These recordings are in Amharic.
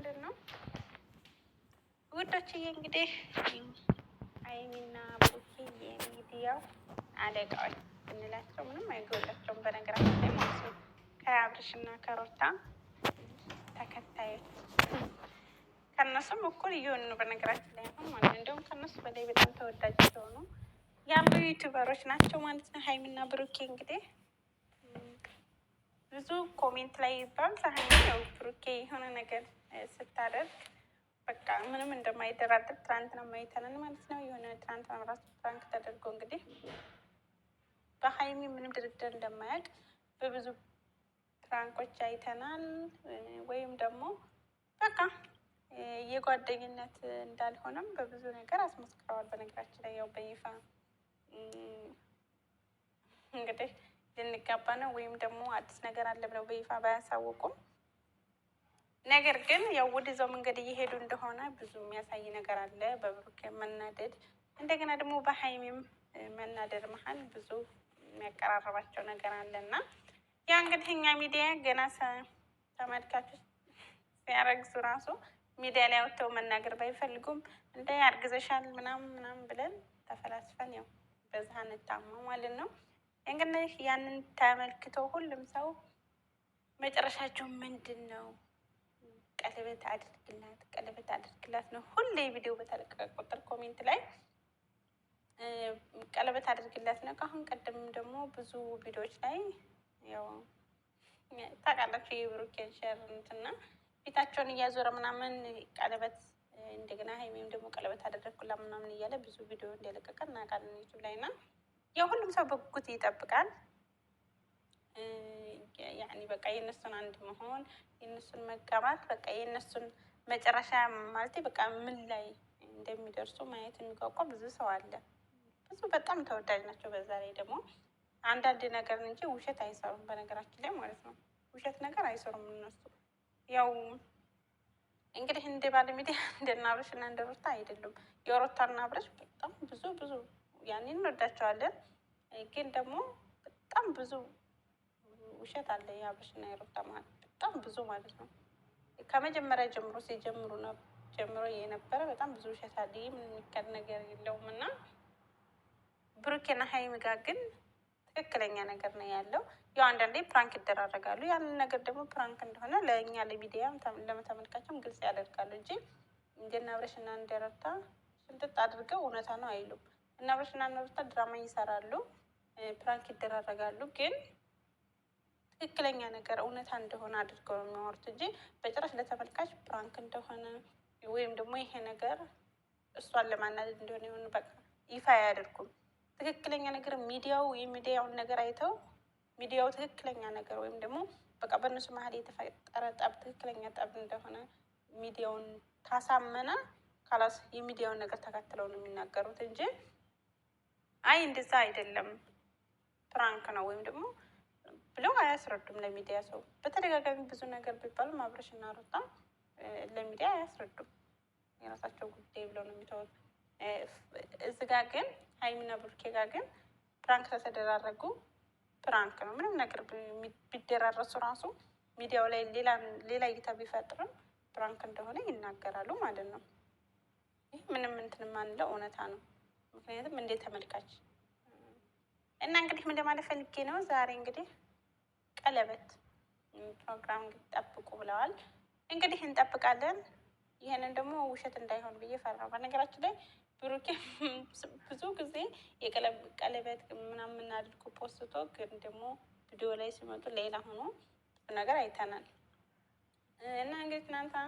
ማለት ነው ውዶችዬ። እንግዲህ ሀይሚና ብሩኬ የሚዲያው አለቃዎች እንላቸው ምንም አይጎላቸውም። በነገራችን ላይ ማለት ነው ከአብርሽና ከሩታ ተከታዮች ከነሱም እኩል እየሆኑ ነው። በነገራችን ላይ አሁን ማለት እንደውም ከነሱ በላይ በጣም ተወዳጅ ሲሆኑ ያሉ ዩቱበሮች ናቸው ማለት ነው ሀይሚና ብሩኬ። እንግዲህ ብዙ ኮሜንት ላይ ይባል ሀይሚ ያው ብሩኬ የሆነ ነገር ስታደርግ በቃ ምንም እንደማይደራደር ትናንትና ማይተናል ማለት ነው። የሆነ ትናንትና ራሱ ፕራንክ ተደርጎ እንግዲህ በሀይሚ ምንም ድርድር እንደማያውቅ በብዙ ፕራንኮች አይተናል። ወይም ደግሞ በቃ የጓደኝነት እንዳልሆነም በብዙ ነገር አስመስክረዋል። በነገራችን ላይ ያው በይፋ እንግዲህ ልንጋባ ነው ወይም ደግሞ አዲስ ነገር አለ ብለው በይፋ ባያሳውቁም ነገር ግን ያው ወደዛው መንገድ እየሄዱ እንደሆነ ብዙ የሚያሳይ ነገር አለ። በብሩክ መናደድ እንደገና ደግሞ በሀይሚም መናደድ መሀል ብዙ የሚያቀራርባቸው ነገር አለ እና ያ እንግዲህ እኛ ሚዲያ ገና ተመልካቾች ሲያረግዙ ራሱ ሚዲያ ላይ ወጥተው መናገር ባይፈልጉም እንደ አርግዘሻል ምናምን ብለን ተፈላስፈን ያው በዛ እንታማ ማለት ነው። እንግዲህ ያንን ተመልክቶ ሁሉም ሰው መጨረሻቸው ምንድን ነው? ቀለበት አድርግላት ነው ሁሌ ቪዲዮ በተለቀቀ ቁጥር ኮሜንት ላይ ቀለበት አድርግላት ነው። ከአሁን ቀደም ደግሞ ብዙ ቪዲዮዎች ላይ ያው ታውቃላችሁ የብሩኬን ሸር እንትና ፊታቸውን እያዞረ ምናምን ቀለበት እንደገና ሀይሚም ደግሞ ቀለበት አደረግኩላ ምናምን እያለ ብዙ ቪዲዮ እንደለቀቀ እናውቃለን ዩቱብ ላይ እና ያው ሁሉም ሰው በጉጉት ይጠብቃል። ያኔ በቃ የእነሱን አንድ መሆን የእነሱን መጋባት በቃ የእነሱን መጨረሻ ማለት በቃ ምን ላይ እንደሚደርሱ ማየት የሚጓጓ ብዙ ሰው አለ። ብዙ በጣም ተወዳጅ ናቸው። በዛ ላይ ደግሞ አንዳንድ ነገር እንጂ ውሸት አይሰሩም። በነገራችን ላይ ማለት ነው ውሸት ነገር አይሰሩም እነሱ። ያው እንግዲህ እንደ ባለሚዲያ እንደና አብርሽ እና እንደ ሩታ አይደሉም። የሩታና አብርሽ በጣም ብዙ ያኔ እንወዳቸዋለን፣ ግን ደግሞ በጣም ብዙ ውሸት አለ የአብርሽና የሩታ መሀል በጣም ብዙ ማለት ነው። ከመጀመሪያ ጀምሮ ጀምሮ የነበረ በጣም ብዙ ውሸት አለ። ይህ ምን የሚካድ ነገር የለውም እና ብሩኬና ሀይሚ ጋር ግን ትክክለኛ ነገር ነው ያለው። ያው አንዳንዴ ፕራንክ ይደራረጋሉ። ያንን ነገር ደግሞ ፕራንክ እንደሆነ ለእኛ ለሚዲያ ለተመልካችም ግልጽ ያደርጋሉ እንጂ እንደነ አብርሽና እንደ ሩታ ሽምጥጥ አድርገው እውነታ ነው አይሉም። እና አብርሽና እነ ሩታ ድራማ ይሰራሉ፣ ፕራንክ ይደራረጋሉ፣ ግን ትክክለኛ ነገር እውነታ እንደሆነ አድርገው ነው የሚያወሩት እንጂ በጭራሽ ለተመልካች ፕራንክ እንደሆነ ወይም ደግሞ ይሄ ነገር እሷን ለማናደድ እንደሆነ የሆኑ በቃ ይፋ አያደርጉም። ትክክለኛ ነገር የሚዲያውን ነገር አይተው ሚዲያው ትክክለኛ ነገር ወይም ደግሞ በቃ በእነሱ መሀል የተፈጠረ ጠብ ትክክለኛ ጠብ እንደሆነ ሚዲያውን ካሳመነ ካላስ የሚዲያውን ነገር ተከትለው ነው የሚናገሩት እንጂ አይ እንደዛ አይደለም ፕራንክ ነው ወይም ደግሞ ብለው አያስረዱም ለሚዲያ ሰው። በተደጋጋሚ ብዙ ነገር ቢባሉም አብርሽና ሩታ ለሚዲያ አያስረዱም። የራሳቸው ጉዳይ ብለው ነው የሚተውት። እዚህ ጋር ግን ሀይሚና ብሩኬ ጋር ግን ፕራንክ ተደራረጉ ፕራንክ ነው። ምንም ነገር ቢደራረሱ ራሱ ሚዲያው ላይ ሌላ እይታ ቢፈጥርም ፕራንክ እንደሆነ ይናገራሉ ማለት ነው። ይህ ምንም እንትን የማንለው እውነታ ነው። ምክንያቱም እንደ ተመልካች እና እንግዲህ ምን ለማለት ፈልጌ ነው ዛሬ እንግዲህ ቀለበት ፕሮግራም ጠብቁ ብለዋል። እንግዲህ እንጠብቃለን። ይህንን ደግሞ ውሸት እንዳይሆን ብዬ ፈራሁ። በነገራችን ላይ ብሩኬ ብዙ ጊዜ የቀለበት ምናምን አድርጎ ፖስቶ ግን ደግሞ ቪዲዮ ላይ ሲመጡ ሌላ ሆኖ ነገር አይተናል። እና እንግዲህ ትናንትና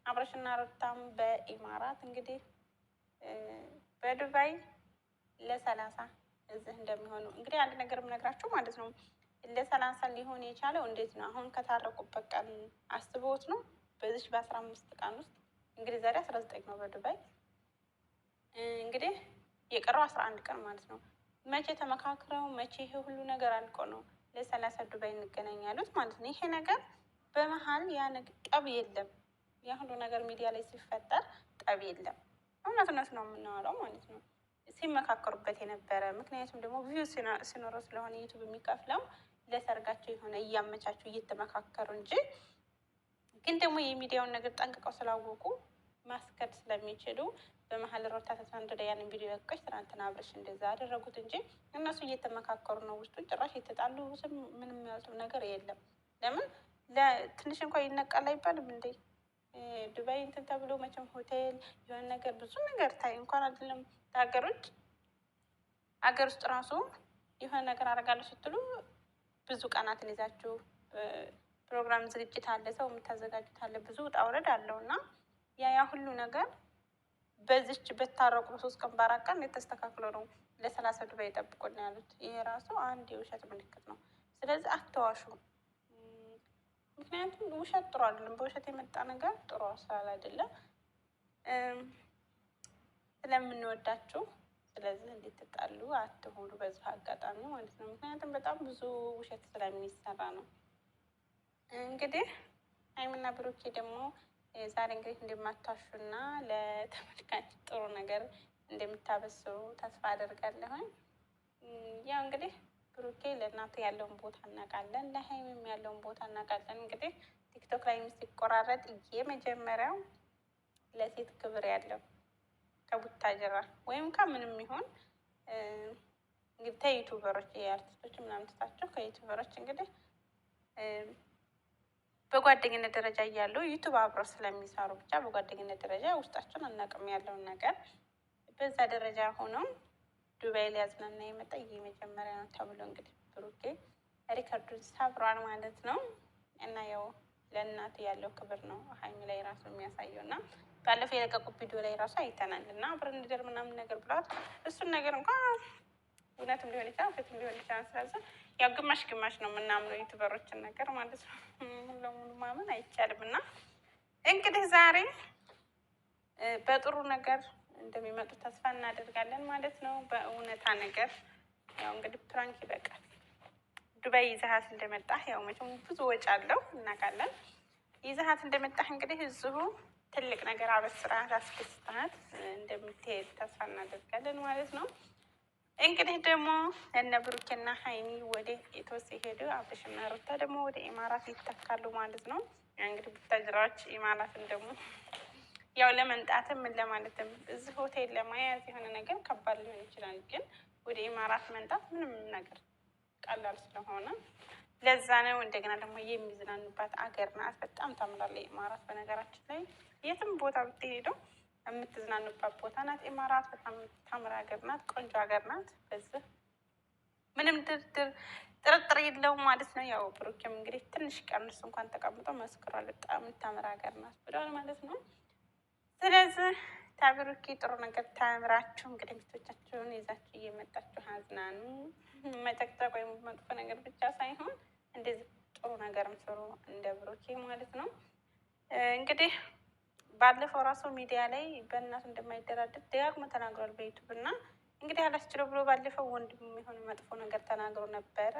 አብርሽና ሩታም በኢማራት እንግዲህ በዱባይ ለ30 እዚህ እንደሚሆኑ እንግዲህ አንድ ነገር የምነግራችሁ ማለት ነው። ለ30 ሊሆን የቻለው እንዴት ነው? አሁን ከታረቁበት ቀን አስበውት ነው። በዚች በ15 ቀን ውስጥ እንግዲህ ዛሬ 19 ነው በዱባይ እንግዲህ የቀረው 11 ቀን ማለት ነው። መቼ ተመካክረው መቼ ይሄ ሁሉ ነገር አልቆ ነው ለ30 ዱባይ እንገናኝ ያሉት ማለት ነው። ይሄ ነገር በመሀል ያ ነገር ጠብ የለም። ያ ሁሉ ነገር ሚዲያ ላይ ሲፈጠር ጠብ የለም። እውነት ነው የምናወራው ማለት ነው። ሲመካከሩበት የነበረ ምክንያቱም ደግሞ ቪው ሲኖረው ስለሆነ ዩቱብ የሚከፍለው ለሰርጋቸው የሆነ እያመቻቹ እየተመካከሩ እንጂ ግን ደግሞ የሚዲያውን ነገር ጠንቅቀው ስላወቁ ማስከድ ስለሚችሉ በመሀል ሮታ ተሳንዶ ያንን ቪዲዮ ለቀች። ትናንትና አብረሽ እንደዛ አደረጉት እንጂ እነሱ እየተመካከሩ ነው። ውስጡ ጭራሽ የተጣሉ ምንም ያሉት ነገር የለም። ለምን ለትንሽ እንኳ ይነቃል አይባልም እንዴ? ዱባይ እንትን ተብሎ መቼም ሆቴል የሆነ ነገር ብዙ ነገር ታይ እንኳን አይደለም ሀገሮች ሀገር ውስጥ ራሱ የሆነ ነገር አደርጋለሁ ስትሉ ብዙ ቀናትን ይዛችሁ ፕሮግራም ዝግጅት አለ፣ ሰው የምታዘጋጁት አለ፣ ብዙ ውጣ ውረድ አለው እና ያ ሁሉ ነገር በዚች በታረቁ በሶስት ቀን በአራት ቀን የተስተካክሎ ነው ለ30 ዱባይ ይጠብቁን ያሉት። ይሄ ራሱ አንድ የውሸት ምልክት ነው። ስለዚህ አትዋሹ። ምክንያቱም ውሸት ጥሩ አይደለም። በውሸት የመጣ ነገር ጥሩ አሳል አይደለም። ስለምንወዳችሁ ስለዚህ እንድትጣሉ አትሆኑ በዚህ አጋጣሚ ማለት ነው። ምክንያቱም በጣም ብዙ ውሸት ስለሚሰራ ነው። እንግዲህ ሀይሚና ብሩኬ ደግሞ ዛሬ እንግዲህ እንደማታሹና ለተመልካች ጥሩ ነገር እንደምታበስሩ ተስፋ አደርጋለሁኝ። ያው እንግዲህ ብሩኬ ለእናቱ ያለውን ቦታ እናውቃለን፣ ለሀይሚም ያለውን ቦታ እናውቃለን። እንግዲህ ቲክቶክ ላይ ሲቆራረጥ የመጀመሪያው ለሴት ክብር ያለው ከቡታጀራ ወይም ከምንም ይሆን እንግዲህ ከዩቱበሮች የአርቲስቶች ምናምን ትታቸው ከዩቱበሮች እንግዲህ በጓደኝነት ደረጃ እያሉ ዩቱብ አብረው ስለሚሰሩ ብቻ በጓደኝነት ደረጃ ውስጣቸውን አናውቅም ያለውን ነገር በዛ ደረጃ ሆነው ዱባይ ሊያዝናና የመጣ የመጀመሪያ ነው ተብሎ እንግዲህ ብሩኬ ሪከርዱን ሰብሯል ማለት ነው። እና ያው ለእናት ያለው ክብር ነው ሀይሚ ላይ ራሱ የሚያሳየው እና ባለፈው የለቀቁት ቪዲዮ ላይ ራሱ አይተናል እና አብረን እንደር ምናምን ነገር ብለዋል። እሱን ነገር እንኳን እውነትም ሊሆን ይችላል ውሸትም ሊሆን ይችላል። ስለዚህ ያው ግማሽ ግማሽ ነው የምናምነው ዩቱበሮችን ነገር ማለት ነው። ሙሉ ለሙሉ ማመን አይቻልም። እና እንግዲህ ዛሬ በጥሩ ነገር እንደሚመጡ ተስፋ እናደርጋለን ማለት ነው። በእውነታ ነገር ያው እንግዲህ ፕራንክ ይበቃል። ዱባይ ይዘሀት እንደመጣህ ያው መቼም ብዙ ወጪ አለው እናውቃለን። ይዘሀት እንደመጣህ እንግዲህ እዚሁ ትልቅ ነገር አበስራት አስደስታት እንደምትሄድ ተስፋ እናደርጋለን ማለት ነው። እንግዲህ ደግሞ እነ ብሩኬና ሀይሚ ወደ ኢትዮስ ሲሄዱ አብርሽና ሩታ ደግሞ ወደ ኢማራት ይተካሉ ማለት ነው። እንግዲህ ቡታጅራዎች ኢማራትን ደግሞ ያው ለመንጣትም ምን ለማለትም እዚህ ሆቴል ለመያዝ የሆነ ነገር ከባድ ሊሆን ይችላል። ግን ወደ ኢማራት መንጣት ምንም ነገር ቀላል ስለሆነ ለዛ ነው። እንደገና ደግሞ የሚዝናኑባት አገር ናት። በጣም ታምራለች ኢማራት። በነገራችን ላይ የትም ቦታ ብትሄደው የምትዝናኑባት ቦታ ናት ኢማራት። በጣም ታምር ሀገር ናት። ቆንጆ ሀገር ናት። በዚህ ምንም ጥርጥር የለውም ማለት ነው። ያው ብሩኬም እንግዲህ ትንሽ ቀንስ እንኳን ተቀምጦ መስክሯል። በጣም የምታምር ሀገር ናት ብለዋል ማለት ነው። ስለዚህ ታብሩኬ ጥሩ ነገር ታምራችሁ እንግዲህ ሚስቶቻችሁን ይዛችሁ እየመጣችሁ አዝናኑ። መጨቅጨቅ ወይም መጥፎ ነገር ብቻ ሳይሆን እንደዚህ ጥሩ ነገር ስሩ እንደ ብሩኬ ማለት ነው። እንግዲህ ባለፈው ራሱ ሚዲያ ላይ በእናቱ እንደማይደራደር ደጋግሞ ተናግሯል በዩቱብ እና እንግዲህ አላስችለው ብሎ ባለፈው ወንድሙ የሆነ መጥፎ ነገር ተናግሮ ነበረ።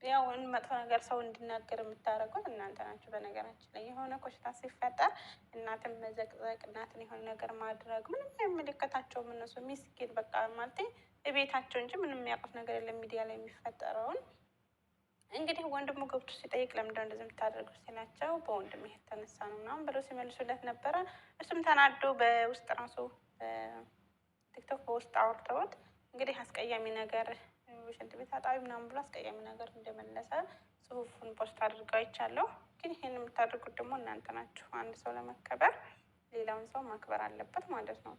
ያው መጥፎ ነገር ሰው እንዲናገር የምታደርጉት እናንተ ናችሁ። በነገራችን ላይ የሆነ ኮሽታ ሲፈጠር እናትን መዘቅዘቅ፣ እናትን የሆነ ነገር ማድረግ ምንም የሚመለከታቸውም እነሱ ሚስኪን በቃ ማለት ቤታቸው እንጂ ምንም የሚያውቁት ነገር የለም። ሚዲያ ላይ የሚፈጠረውን እንግዲህ ወንድሙ ገብቶ ሲጠይቅ ለምንድነው እንደዚህ የምታደርገው ሲላቸው በወንድም ይሄ የተነሳ ነው ምናምን ብለው ሲመልሱለት ነበረ። እሱም ተናዶ በውስጥ ራሱ ቲክቶክ በውስጥ አውርተውት እንግዲህ አስቀያሚ ነገር ሽንት ቤት አጣቢ ምናምን ብሎ አስቀያሚ ነገር እንደመለሰ ጽሁፉን ፖስት አድርገው አይቻለሁ። ግን ይህን የምታደርጉት ደግሞ እናንተ ናችሁ። አንድ ሰው ለመከበር ሌላውን ሰው ማክበር አለበት ማለት ነው።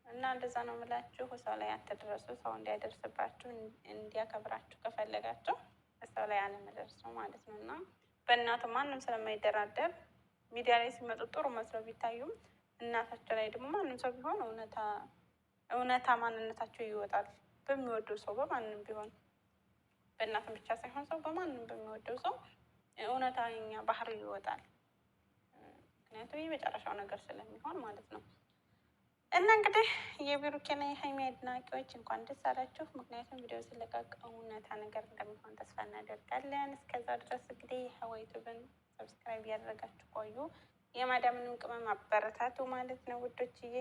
እና እንደዛ ነው የምላችሁ። ሰው ላይ አትድረሱ። ሰው እንዲያደርስባችሁ እንዲያከብራችሁ ከፈለጋችሁ ሰው ላይ አለመድረስ ነው ማለት ነው። እና በእናቱ ማንም ስለማይደራደር ሚዲያ ላይ ሲመጡ ጥሩ መስለው ቢታዩም እናታቸው ላይ ደግሞ ማንም ሰው ቢሆን እውነታ ማንነታቸው ይወጣል። በሚወደው ሰው በማንም ቢሆን በእናትም ብቻ ሳይሆን ሰው በማንም በሚወደው ሰው እውነተኛ ባህሪ ይወጣል። ምክንያቱም የመጨረሻው ነገር ስለሚሆን ማለት ነው። እና እንግዲህ የብሩኬና የሀይሚ አድናቂዎች እንኳን ደስ አላችሁ። ምክንያቱም ቪዲዮ ሲለቀቅ እውነታ ነገር እንደሚሆን ተስፋ እናደርጋለን። እስከዛ ድረስ እንግዲህ ዩቱብን ሰብስክራይብ ያደረጋችሁ ቆዩ። የማዳምንም ቅመም አበረታቱ ማለት ነው ውዶችዬ።